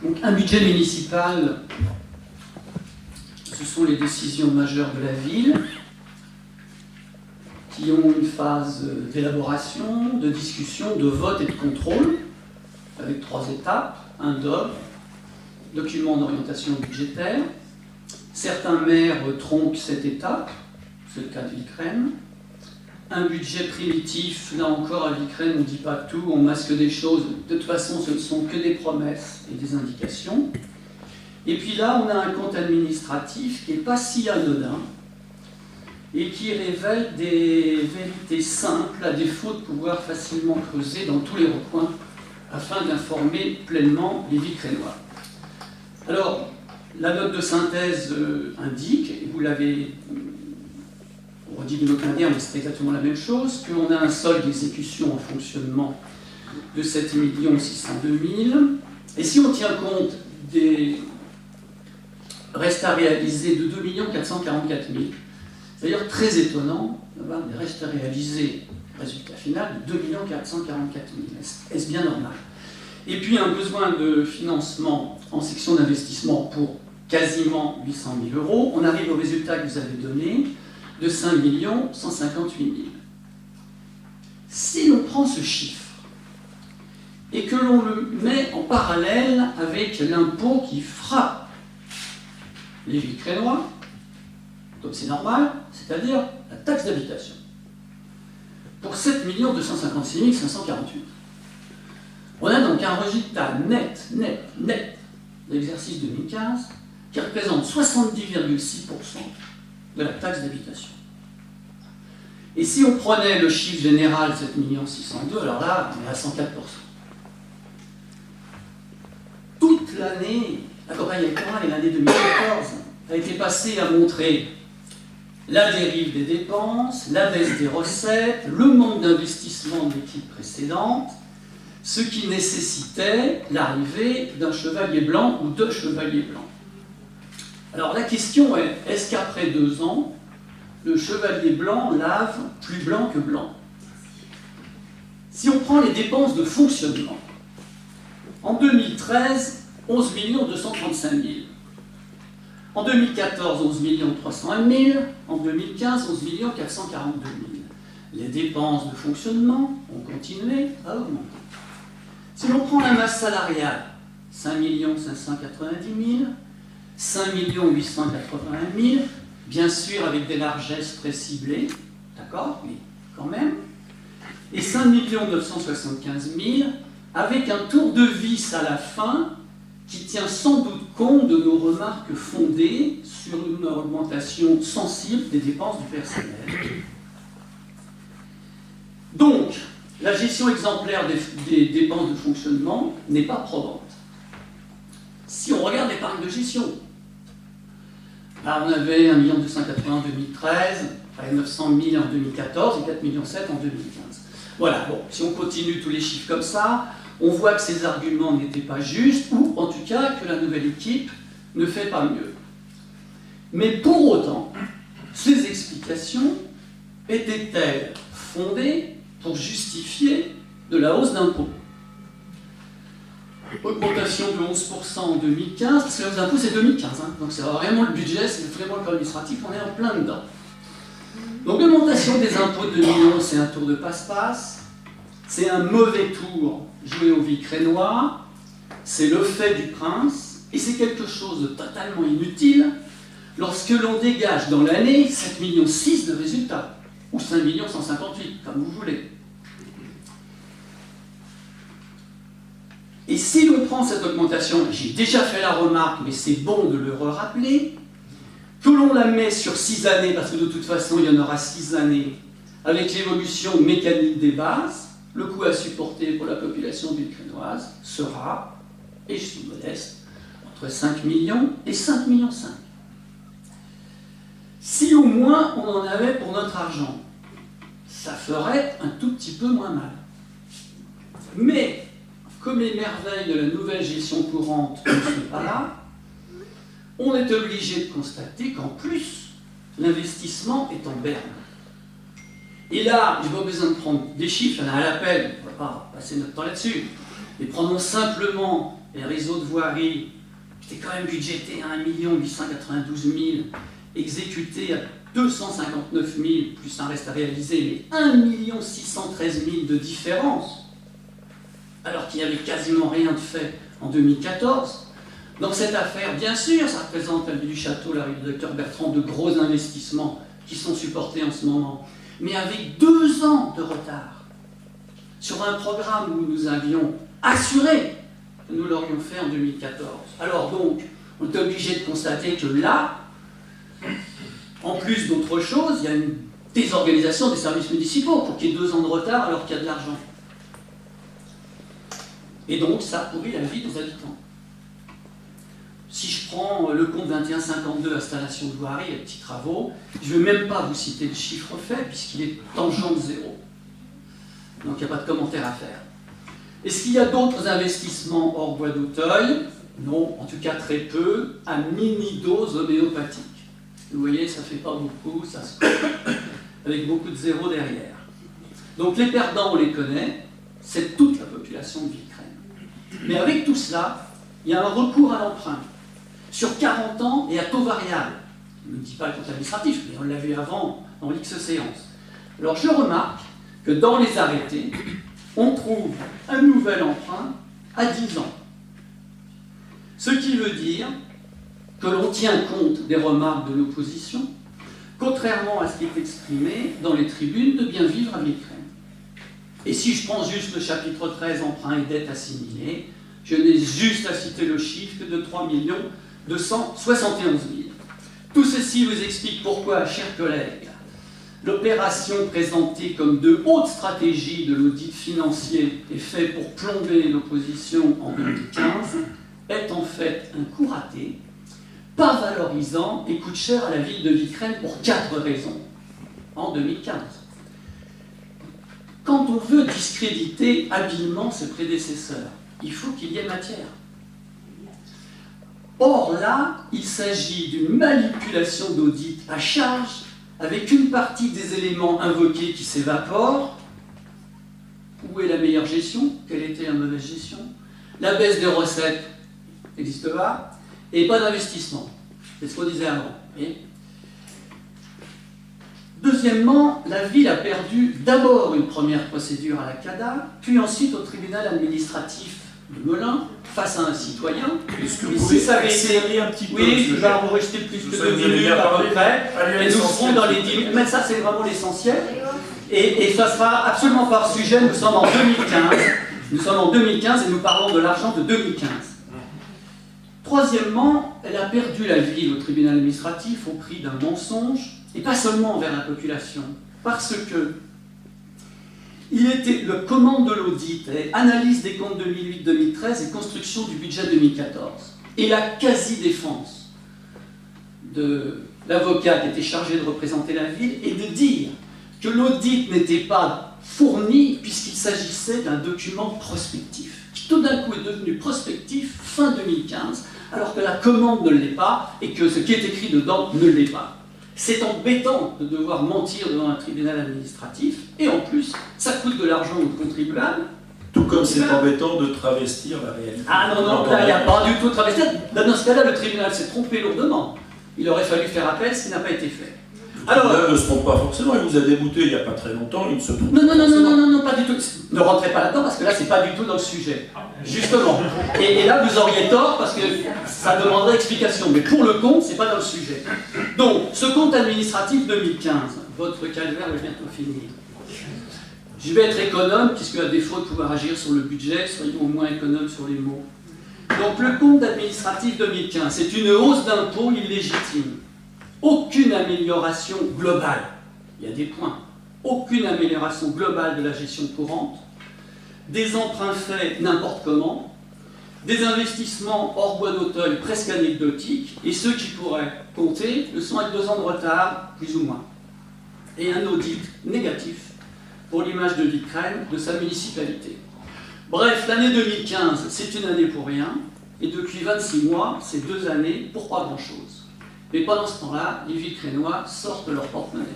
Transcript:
Donc un budget municipal, ce sont les décisions majeures de la ville qui ont une phase d'élaboration, de discussion, de vote et de contrôle, avec 3 étapes, un DOB, document d'orientation budgétaire. Certains maires tronquent cette étape, c'est le cas de Viquerennes. Un budget primitif, là encore à Viquerennes, on ne dit pas tout, on masque des choses. De toute façon, ce ne sont que des promesses et des indications. Et puis là, on a un compte administratif qui n'est pas si anodin et qui révèle des vérités simples, à défaut de pouvoir facilement creuser dans tous les recoins afin d'informer pleinement les Viquerennois. Alors, la note de synthèse indique, et vous l'avez redit d'une autre manière, mais c'est exactement la même chose, qu'on a un solde d'exécution en fonctionnement de 7 602 000. Et si on tient compte des restes à réaliser de 2 444 000, c'est-à-dire très étonnant d'avoir des restes à réaliser, résultat final, de 2 444 000. Est-ce bien normal? Et puis un besoin de financement en section d'investissement pour quasiment 800 000 euros. On arrive au résultat que vous avez donné de 5 158 000. Si l'on prend ce chiffre et que l'on le met en parallèle avec l'impôt qui frappe les Viquerennois, comme c'est normal, c'est-à-dire la taxe d'habitation, pour 7 256 548. On a donc un résultat net de l'exercice 2015 qui représente 70,6% de la taxe d'habitation. Et si on prenait le chiffre général 7 602 000, alors là, on est à 104%. Toute l'année, la campagne électorale et l'année 2014 a été passée à montrer la dérive des dépenses, la baisse des recettes, le manque d'investissement de l'équipe précédente, ce qui nécessitait l'arrivée d'un chevalier blanc ou de chevaliers blancs. Alors la question est, est-ce qu'après 2 ans, le chevalier blanc lave plus blanc que blanc? Si on prend les dépenses de fonctionnement, en 2013, 11 235 000. En 2014, 11 301 000. En 2015, 11 442 000. Les dépenses de fonctionnement ont continué à augmenter. Si l'on prend la masse salariale, 5 590 000, 5 881 000, bien sûr avec des largesses préciblées, d'accord, mais quand même, et 5 975 000, avec un tour de vis à la fin qui tient sans doute compte de nos remarques fondées sur une augmentation sensible des dépenses du personnel. Donc, la gestion exemplaire des dépenses de fonctionnement n'est pas probante. Si on regarde l'épargne de gestion, là on avait 1 280 000 en 2013, 900 000 en 2014 et 4,7 millions en 2015. Voilà, bon, si on continue tous les chiffres comme ça, on voit que ces arguments n'étaient pas justes, ou en tout cas que la nouvelle équipe ne fait pas mieux. Mais pour autant, ces explications étaient-elles fondées pour justifier de la hausse d'impôts? Augmentation de 11% en 2015, parce que la hausse d'impôts c'est 2015, donc c'est vraiment le budget, c'est vraiment le corps administratif, on est en plein dedans. Donc l'augmentation des impôts de 2011, c'est un tour de passe-passe, c'est un mauvais tour joué aux Viquerennois, c'est le fait du prince, et c'est quelque chose de totalement inutile lorsque l'on dégage dans l'année 7,6 millions de résultats, ou 5 158 000, comme vous voulez. Et si l'on prend cette augmentation, j'ai déjà fait la remarque, mais c'est bon de le rappeler, que l'on la met sur 6 années, parce que de toute façon il y en aura 6 années, avec l'évolution mécanique des bases, le coût à supporter pour la population viquerennoise sera, et je suis modeste, entre 5 millions et 5,5 millions. Si au moins on en avait pour notre argent, ça ferait un tout petit peu moins mal. Mais, comme les merveilles de la nouvelle gestion courante ne sont pas là, on est obligé de constater qu'en plus, l'investissement est en berne. Et là, je n'ai pas besoin de prendre des chiffres, il y en a à l'appel, on ne va pas passer notre temps là-dessus. Mais prenons simplement et le réseau de voirie, qui était quand même budgété à 1 892 000, exécuté à 259 000, plus un reste à réaliser, mais 1 613 000 de différence, alors qu'il n'y avait quasiment rien de fait en 2014. Donc cette affaire, bien sûr, ça représente, la ville du château, la rue du docteur Bertrand, de gros investissements qui sont supportés en ce moment, mais avec 2 ans de retard sur un programme où nous avions assuré que nous l'aurions fait en 2014. Alors donc, on est obligé de constater que là, en plus d'autre chose, il y a une désorganisation des services municipaux pour qu'il y ait 2 ans de retard alors qu'il y a de l'argent. Et donc, ça pourrit la vie des habitants. Si je prends le compte 2152, installation de voirie et petits travaux, je ne vais même pas vous citer le chiffre fait, puisqu'il est tangent de 0. Donc, il n'y a pas de commentaire à faire. Est-ce qu'il y a d'autres investissements hors bois d'Auteuil? Non, en tout cas très peu, à mini-dose homéopathique. Vous voyez, ça ne fait pas beaucoup, ça se coupe, avec beaucoup de zéros derrière. Donc les perdants, on les connaît, c'est toute la population de Villecresnes. Mais avec tout cela, il y a un recours à l'emprunt, sur 40 ans et à taux variable. Je ne dis pas le compte administratif, mais on l'a vu avant dans l'X séance. Alors je remarque que dans les arrêtés, on trouve un nouvel emprunt à 10 ans. Ce qui veut dire que l'on tient compte des remarques de l'opposition, contrairement à ce qui est exprimé dans les tribunes de bien vivre à Villecresnes. Et si je prends juste le chapitre 13, emprunt et dette assimilée, je n'ai juste à citer le chiffre de 3 271 000. Tout ceci vous explique pourquoi, chers collègues, l'opération présentée comme de haute stratégie de l'audit financier et faite pour plomber l'opposition en 2015 est en fait un coup raté, pas valorisant et coûte cher à la ville de Villecresnes pour 4 raisons en 2015. Quand on veut discréditer habilement ses prédécesseurs, il faut qu'il y ait matière. Or là, il s'agit d'une manipulation d'audit à charge avec une partie des éléments invoqués qui s'évaporent. Où est la meilleure gestion? Quelle était la mauvaise gestion? La baisse des recettes n'existe pas, et pas d'investissement. C'est ce qu'on disait avant. Et deuxièmement, la ville a perdu d'abord une première procédure à la CADA, puis ensuite au tribunal administratif de Melun, face à un citoyen. Est-ce que vous pouvez accélérer un petit peu? Oui, je vais en rester plus que 2 minutes à peu près, et nous serons dans les 10 minutes. Mais ça, c'est vraiment l'essentiel. Et ça sera absolument par sujet. Nous sommes en 2015. Nous sommes en 2015 et nous parlons de l'argent de 2015. Troisièmement, elle a perdu la ville au tribunal administratif au prix d'un mensonge, et pas seulement envers la population, parce que il était le commande de l'audit, analyse des comptes 2008-2013 et construction du budget 2014. Et la quasi-défense de l'avocat qui était chargé de représenter la ville et de dire que l'audit n'était pas fourni puisqu'il s'agissait d'un document prospectif, qui tout d'un coup est devenu prospectif fin 2015, alors que la commande ne l'est pas et que ce qui est écrit dedans ne l'est pas. C'est embêtant de devoir mentir devant un tribunal administratif, et en plus, ça coûte de l'argent aux contribuables. Tout comme c'est embêtant de travestir la réalité. Ah non, non, là, il n'y a pas du tout de travestir. Dans ce cas-là, le tribunal s'est trompé lourdement. Il aurait fallu faire appel, ce qui n'a pas été fait. Alors, là, ne se trompe pas forcément, il vous a débouté il n'y a pas très longtemps, il ne se trompe pas. Non, pas du tout. Ne rentrez pas là-dedans parce que là, c'est pas du tout dans le sujet. Justement. Et là, vous auriez tort parce que ça demanderait explication. Mais pour le compte, c'est pas dans le sujet. Donc, ce compte administratif 2015, votre calvaire va bientôt finir. Je vais être économe, puisque à défaut de pouvoir agir sur le budget, soyons au moins économes sur les mots. Donc, le compte administratif 2015, c'est une hausse d'impôts illégitime. Aucune amélioration globale, il y a des points, aucune amélioration globale de la gestion courante, des emprunts faits n'importe comment, des investissements hors bois d'Auteuil presque anecdotiques, et ceux qui pourraient compter le sont avec 2 ans de retard, plus ou moins. Et un audit négatif pour l'image de Villecresnes, de sa municipalité. Bref, l'année 2015, c'est une année pour rien, et depuis 26 mois, c'est 2 années pour pas grand-chose. Mais pendant ce temps-là, les Villecresnois sortent de leur porte-monnaie.